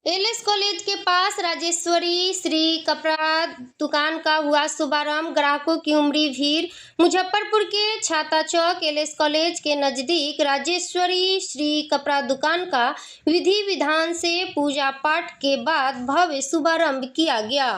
LS college के पास राजेश्वरी श्री कपड़ा दुकान का हुआ शुभारंभ। ग्राहकों की उमड़ी भीड़। मुजफ्फरपुर के छाता चौक एलएस कॉलेज के नजदीक राजेश्वरी श्री कपड़ा दुकान का विधि विधान से पूजा पाठ के बाद भव्य शुभारंभ किया गया।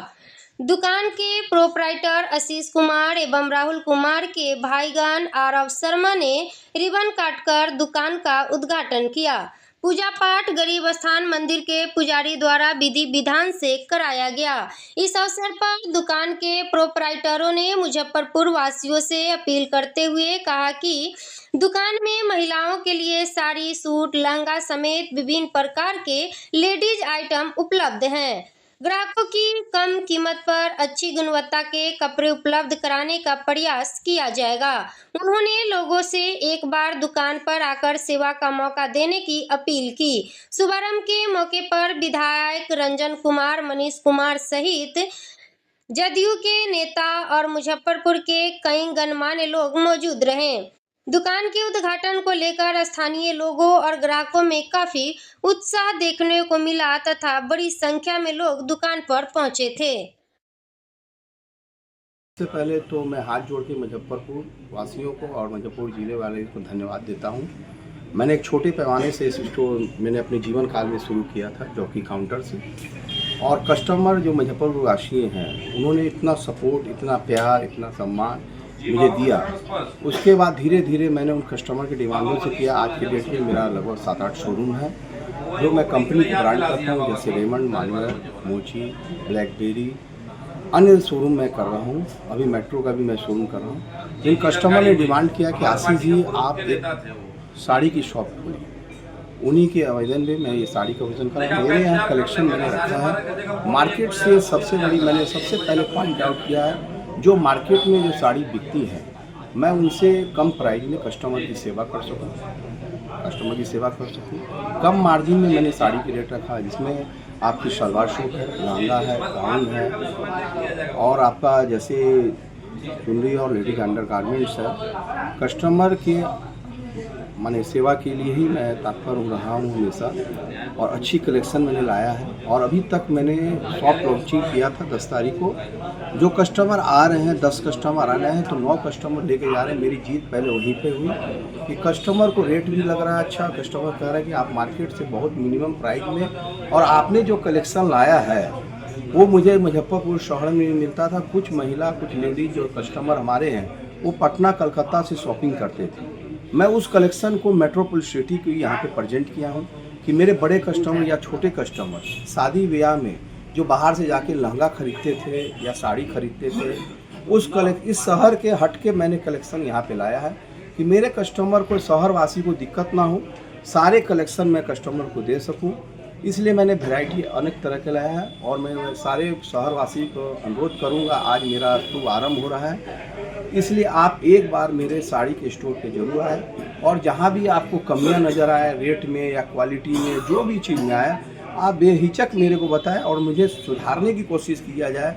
दुकान के प्रोप्राइटर आशीष कुमार एवं राहुल कुमार के भाईगण आरव शर्मा ने रिबन काटकर दुकान का उद्घाटन किया। पूजा पाठ गरीब स्थान मंदिर के पुजारी द्वारा विधि विधान से कराया गया। इस अवसर पर दुकान के प्रोप्राइटरों ने मुजफ्फरपुर वासियों से अपील करते हुए कहा कि दुकान में महिलाओं के लिए साड़ी, सूट, लहंगा समेत विभिन्न प्रकार के लेडीज आइटम उपलब्ध हैं। ग्राहकों की कम कीमत पर अच्छी गुणवत्ता के कपड़े उपलब्ध कराने का प्रयास किया जाएगा। उन्होंने लोगों से एक बार दुकान पर आकर सेवा का मौका देने की अपील की। शुभारंभ के मौके पर विधायक रंजन कुमार, मनीष कुमार सहित जदयू के नेता और मुजफ्फरपुर के कई गणमान्य लोग मौजूद रहे। दुकान के उद्घाटन को लेकर स्थानीय लोगों और ग्राहकों में काफी उत्साह देखने को मिला तथा बड़ी संख्या में लोग दुकान पर पहुंचे थे। सबसे पहले तो मैं हाथ जोड़ के मुजफ्फरपुर वासियों को और मुजफ्फरपुर जिले वाले को धन्यवाद देता हूं। मैंने एक छोटे पैमाने से इस स्टोर मैंने अपने जीवन काल में शुरू किया था चौकी काउंटर से, और कस्टमर जो मुजफ्फरपुर वासी हैं उन्होंने इतना सपोर्ट, इतना प्यार, इतना सम्मान मुझे दिया। उसके बाद धीरे धीरे मैंने उन कस्टमर की डिमांडों से किया। आज के डेट में मेरा लगभग 7-8 शोरूम है जो मैं कंपनी की ब्रांड करता हूँ, जैसे रेमंड, मानवर, मोची, ब्लैकबेरी, अन्य शोरूम मैं कर रहा हूँ। अभी मेट्रो का भी मैं शोरूम कर रहा हूँ। जिन कस्टमर ने डिमांड किया कि आशीष जी आप एक साड़ी की शॉप खोलिए, उन्हीं के आवेदन में मैं ये साड़ी का वजन कर रहा हूँ। मेरे यहाँ कलेक्शन मैंने रखा है मार्केट से सबसे बड़ी। मैंने सबसे पहले पॉइंट आउट किया है जो मार्केट में जो साड़ी बिकती है मैं उनसे कम प्राइस में कस्टमर की सेवा कर सकूँ, कम मार्जिन में मैंने साड़ी की रेट रखा है, जिसमें आपकी सलवार सूट है, लहंगा है, गाउन है और आपका जैसे चुनरी और लेडी अंडर गारमेंट्स है। कस्टमर के माने सेवा के लिए ही मैं तत्पर रहा हूँ हमेशा, और अच्छी कलेक्शन मैंने लाया है। और अभी तक मैंने शॉप लॉन्चिंग किया था 10 तारीख को। जो कस्टमर आ रहे हैं, 10 कस्टमर आ रहे हैं तो 9 कस्टमर लेके जा रहे हैं। मेरी जीत पहले वहीं पे हुई कि कस्टमर को रेट भी लग रहा है अच्छा। कस्टमर कह रहा है कि आप मार्केट से बहुत मिनिमम प्राइस में, और आपने जो कलेक्शन लाया है वो मुझे मुजफ्फरपुर शहर में मिलता था। कुछ महिला, कुछ लेडीज जो कस्टमर हमारे हैं वो पटना, कलकत्ता से शॉपिंग करते थे। मैं उस कलेक्शन को मेट्रोपोल सिटी को यहाँ पे प्रेजेंट किया हूँ कि मेरे बड़े कस्टमर या छोटे कस्टमर शादी ब्याह में जो बाहर से जाके लहंगा खरीदते थे या साड़ी खरीदते थे, इस शहर के हट के मैंने कलेक्शन यहाँ पे लाया है कि मेरे कस्टमर को, शहरवासी को दिक्कत ना हो, सारे कलेक्शन मैं कस्टमर को दे सकूँ। इसलिए मैंने वैरायटी अनेक तरह के लाया है और मैं सारे शहरवासी को अनुरोध करूंगा। आज मेरा शुभ आरंभ हो रहा है, इसलिए आप एक बार मेरे साड़ी के स्टोर पे जरूर आए, और जहां भी आपको कमियां नज़र आए रेट में या क्वालिटी में, जो भी चीज़ में आए, आप बेहिचक मेरे को बताएं और मुझे सुधारने की कोशिश किया जाए।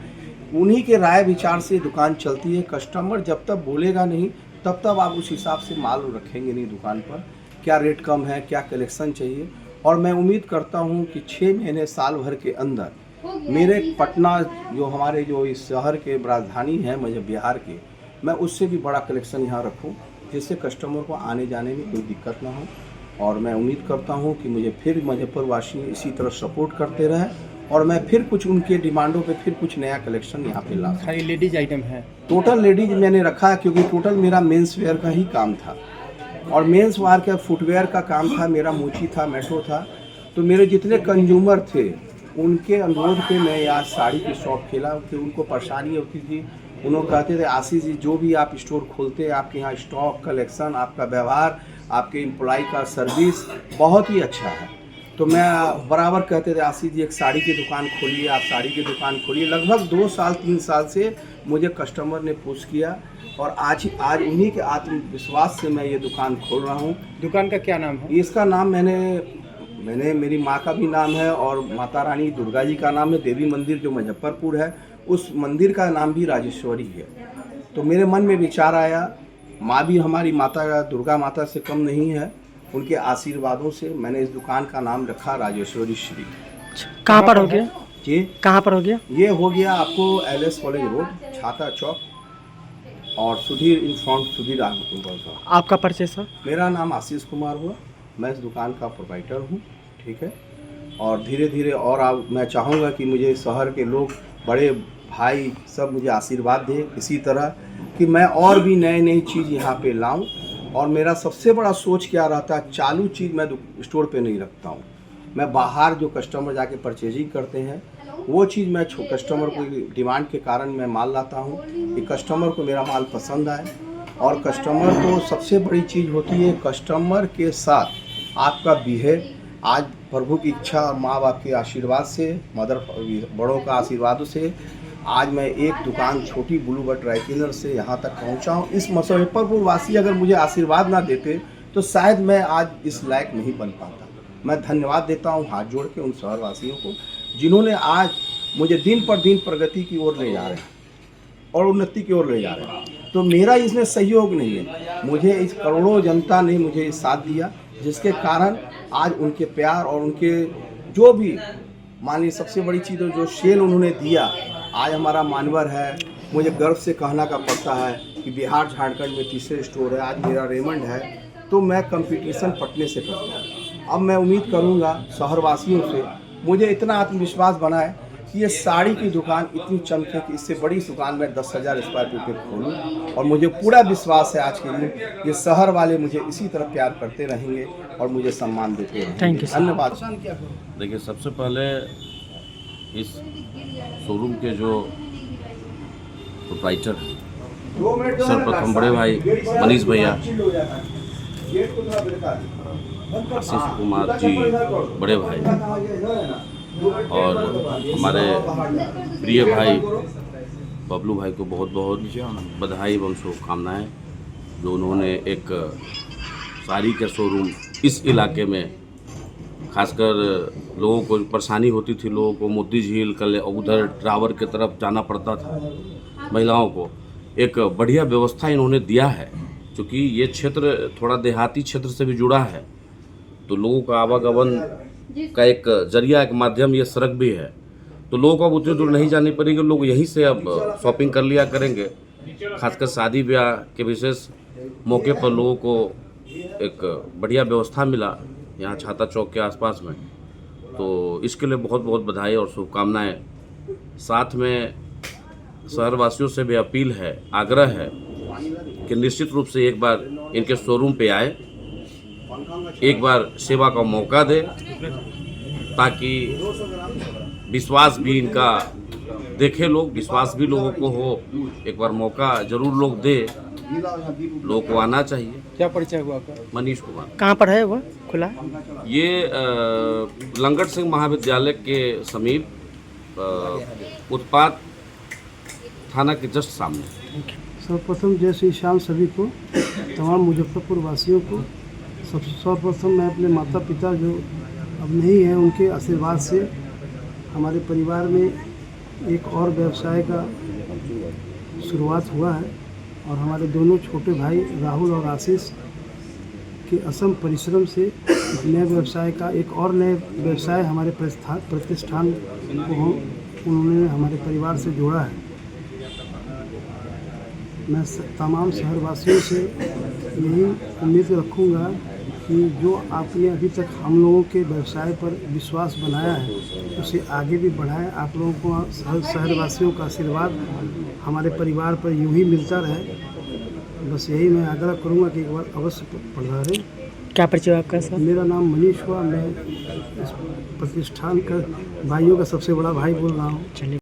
उन्हीं के राय विचार से दुकान चलती है। कस्टमर जब तक बोलेगा नहीं तब तक आप उस हिसाब से माल रखेंगे नहीं दुकान पर, क्या रेट कम है, क्या कलेक्शन चाहिए। और मैं उम्मीद करता हूं कि 6 महीने, साल भर के अंदर मेरे पटना, जो हमारे जो इस शहर के राजधानी है मुझे बिहार के, मैं उससे भी बड़ा कलेक्शन यहाँ रखूं, जिससे कस्टमर को आने जाने में कोई दिक्कत ना हो। और मैं उम्मीद करता हूं कि मुझे फिर मुजफ्फरवासी इसी तरह सपोर्ट करते रहें, और मैं फिर कुछ उनके डिमांडों पे फिर कुछ नया कलेक्शन यहाँ पे ला। खाली लेडीज आइटम है? टोटल लेडीज मैंने रखा है क्योंकि टोटल मेरा मेंस वेयर का ही काम था, और मेंस वार का फुटवेयर का काम था, मेरा मोची था, मेट्रो था। तो मेरे जितने कंज्यूमर थे उनके अनुरोध पे मैं यहाँ साड़ी की शॉप खेला कि उनको परेशानी होती थी। उन्होंने कहते थे आशीष जी जो भी आप स्टोर खोलते हैं, आपके यहाँ स्टॉक, कलेक्शन, आपका व्यवहार, आपके एम्प्लॉय का सर्विस बहुत ही अच्छा है। तो मैं बराबर कहते थे आशीष जी एक साड़ी की दुकान खोलिए, आप साड़ी की दुकान खोलिए। लगभग 2 साल 3 साल से मुझे कस्टमर ने पुश किया, और आज उन्हीं के आत्मविश्वास से मैं ये दुकान खोल रहा हूँ। दुकान का क्या नाम है? इसका नाम मैंने मेरी माँ का भी नाम है और माता रानी दुर्गा जी का नाम है। देवी मंदिर जो मुजफ्फरपुर है उस मंदिर का नाम भी राजेश्वरी है। तो मेरे मन में विचार आया, माँ भी हमारी माता दुर्गा माता से कम नहीं है, उनके आशीर्वादों से मैंने इस दुकान का नाम रखा राजेश्वरी श्री। कहाँ पर हो गया? जी, कहाँ पर हो गया? ये हो गया आपको एलएस कॉलेज रोड, छाता चौक और सुधीर इन फ्रंट सुधीर आगे। आपका परिचय सर? मेरा नाम आशीष कुमार हुआ, मैं इस दुकान का प्रोप्राइटर हूँ, ठीक है। और धीरे धीरे और मैं चाहूँगा कि मुझे शहर के लोग, बड़े भाई सब मुझे आशीर्वाद दें इसी तरह कि मैं और भी नई नई चीज़ यहाँ पे लाऊं। और मेरा सबसे बड़ा सोच क्या रहता है, चालू चीज़ मैं स्टोर पे नहीं रखता हूँ। मैं बाहर जो कस्टमर जाके परचेजिंग करते हैं वो चीज़ मैं कस्टमर को डिमांड के कारण मैं माल लाता हूँ कि कस्टमर को मेरा माल पसंद आए। और कस्टमर को सबसे बड़ी चीज़ होती है कस्टमर के साथ आपका बिहेव। आज प्रभु की इच्छा और माँ बाप के आशीर्वाद से, मदर बड़ों का आशीर्वादों से आज मैं एक दुकान छोटी ब्लू बट ड्राई क्लीनर से यहाँ तक पहुँचा हूँ। इस मुजफ्फरपुर वासी अगर मुझे आशीर्वाद ना देते तो शायद मैं आज इस लायक नहीं बन पाता। मैं धन्यवाद देता हूँ हाथ जोड़ के उन शहरवासियों को जिन्होंने आज मुझे दिन पर दिन प्रगति की ओर ले जा रहे हैं और उन्नति की ओर ले जा रहे हैं। तो मेरा इसमें सहयोग नहीं है, मुझे इस करोड़ों जनता ने मुझे साथ दिया, जिसके कारण आज उनके प्यार और उनके जो भी मानिए सबसे बड़ी चीज़ जो शेल उन्होंने दिया, आज हमारा मानवर है। मुझे गर्व से कहना का पड़ता है कि बिहार झारखंड में तीसरे स्टोर है, आज मेरा रेमंड है। तो मैं कंपटीशन पटने से करता हूँ। अब मैं उम्मीद करूँगा शहरवासियों से, मुझे इतना आत्मविश्वास बना है कि ये साड़ी की दुकान इतनी चमके कि इससे बड़ी दुकान में 10,000 स्क्वायर फीट पे खोलूँ। और मुझे पूरा विश्वास है आज के दिन ये शहर वाले मुझे इसी तरह प्यार करते रहेंगे और मुझे सम्मान देते रहेंगे। Thank you. धन्यवाद। देखिए, सबसे पहले इस शोरूम के जो प्रोप्राइटर हैं, सर्वप्रथम बड़े भाई मनीष भैया, आशीष कुमार जी बड़े भाई, और हमारे प्रिय भाई बबलू भाई को बहुत बहुत बधाई एवं शुभकामनाएँ, जो उन्होंने एक साड़ी के शोरूम इस इलाके में, खासकर लोगों को परेशानी होती थी, लोगों को मोती झील कल उधर ड्रावर की तरफ जाना पड़ता था, महिलाओं को एक बढ़िया व्यवस्था इन्होंने दिया है। क्योंकि ये क्षेत्र थोड़ा देहाती क्षेत्र से भी जुड़ा है, तो लोगों का आवागमन का एक जरिया, एक माध्यम ये सड़क भी है। तो लोगों को अब उतनी दूर नहीं जानी पड़ेगी, लोग यहीं से अब शॉपिंग कर लिया करेंगे। खासकर शादी ब्याह के विशेष मौके पर लोगों को एक बढ़िया व्यवस्था मिला यहाँ छाता चौक के आसपास में, तो इसके लिए बहुत बहुत बधाई और शुभकामनाएं। साथ में शहरवासियों से भी अपील है, आग्रह है कि निश्चित रूप से एक बार इनके शोरूम पे आए, एक बार सेवा का मौका दे, ताकि विश्वास भी इनका देखे लोग, विश्वास भी लोगों को हो। एक बार मौका जरूर लोग दे, लोगों को आना चाहिए। क्या परिचय हुआ आपका? मनीष कुमार। कहाँ पर है वह खुला? ये लंगट सिंह महाविद्यालय के समीप उत्पाद थाना के जस्ट सामने। सर्वप्रथम जय श्री श्याम सभी को, तमाम मुजफ्फरपुर वासियों को। सर्वप्रथम मैं अपने माता पिता जो अब नहीं हैं उनके आशीर्वाद से हमारे परिवार में एक और व्यवसाय का शुरुआत हुआ है। और हमारे दोनों छोटे भाई राहुल और आशीष के असम परिश्रम से एक नए व्यवसाय का, एक और नए व्यवसाय हमारे प्रतिष्ठान को उन्होंने हमारे परिवार से जोड़ा है। मैं तमाम शहरवासियों से यही उम्मीद रखूँगा कि जो आपने अभी तक हम लोगों के व्यवसाय पर विश्वास बनाया है उसे आगे भी बढ़ाएं। आप लोगों को शहरवासियों का आशीर्वाद हमारे परिवार पर यूँ ही मिलता रहे। बस यही मैं आग्रह करूँगा कि एक बार अवश्य पधारें। क्या परिचय आपका सर? मेरा नाम मनीष हुआ, मैं इस प्रतिष्ठान का भाइयों का सबसे बड़ा भाई बोल रहा हूँ। चलिए।